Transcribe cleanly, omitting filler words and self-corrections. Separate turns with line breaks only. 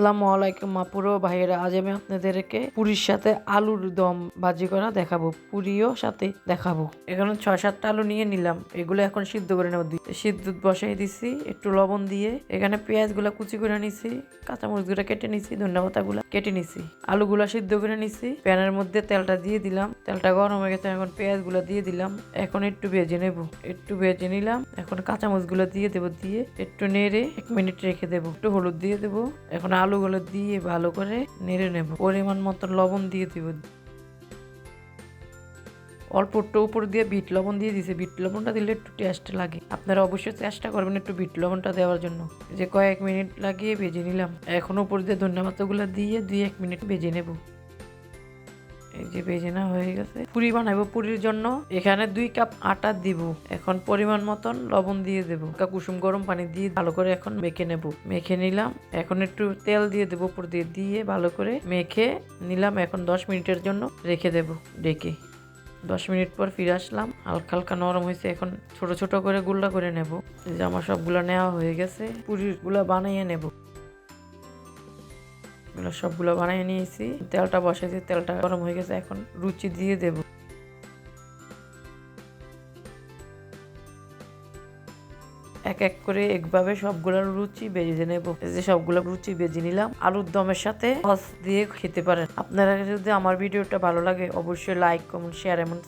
আসসালামু আলাইকুম আপুরো ভাইয়েরা, আজ আমি আপনাদেরকে পুরীর সাথে আলুর দম ভাজি করা দেখাবো, পুরিও সাথে দেখাবো। এখানে 6-7টা আলু নিয়ে নিলাম, এগুলো এখন সিদ্ধ করে নেব। সিদ্ধ বসাই দিছি একটু লবণ দিয়ে। এখানে পেঁয়াজ গুলা কুচি করে নিছি, কাঁচামরিচ গুলা কেটে নিছি, ধনিয়া পাতা গুলা কেটে নিছি, আলুগুলা সিদ্ধ করে নিছি। প্যানের মধ্যে তেলটা দিয়ে দিলাম, তেলটা গরম হয়ে গেছে, এখন পেঁয়াজ গুলা দিয়ে দিলাম। এখন একটু ভেজে নেব, একটু ভেজে নিলাম। এখন কাঁচামরিচ গুলো দিয়ে দেবো, দিয়ে একটু নেড়ে 1 মিনিট রেখে দেবো। একটু হলুদ দিয়ে দেবো। এখন আলুগুলো দিয়ে ভালো করে নেড়ে নেব। পরিমাণ মতো লবণ দিয়ে দিব। অল্প একটু উপর দিয়ে বিট লবণ দিয়ে দিয়েছি, বিট লবণটা দিলে একটু টেস্ট লাগে। আপনারা অবশ্যই চেষ্টা করবেন একটু বিট লবণটা দেওয়ার জন্য। যে কয়েক মিনিট লাগিয়ে ভেজে নিলাম। এখন উপর দিয়ে ধনিয়া পাতাগুলো দিয়ে 2-1 মিনিট ভেজে নেব। এই যে ভেজে না হয়ে গেছে। পুরি বানাবো, পুরির জন্য এখানে 2 কাপ আটা দিব। এখন পরিমাণ মতন লবণ দিয়ে দেবো, কুসুম গরম পানি দিয়ে ভালো করে এখন মেখে নেব। মেখে নিলাম। এখন একটু তেল দিয়ে দেবো উপর দিয়ে, দিয়ে ভালো করে মেখে নিলাম। এখন 10 মিনিটের জন্য রেখে দেব ডেকে। 10 মিনিট পর ফিরে আসলাম, হালকা হালকা নরম হয়েছে। এখন ছোট ছোট করে গুল্লা করে নেব। এই যে আমার সবগুলা নেওয়া হয়ে গেছে, পুরির গুলা বানিয়ে নেব। সবগুলো বানিয়ে নিয়েছি, তেলটা বসাইছি, তেলটা গরম হয়ে গেছে। এখন লুচি দিয়ে দেব। এক এক করে একভাবে সবগুলো লুচি ভেজে নেব। এই যে সবগুলো লুচি ভেজে নিলাম। আলুর দমের সাথে সস দিয়ে খেতে পারেন। আপনারা যদি আমার ভিডিওটা ভালো লাগে অবশ্যই লাইক, কমেন্ট, শেয়ার এবং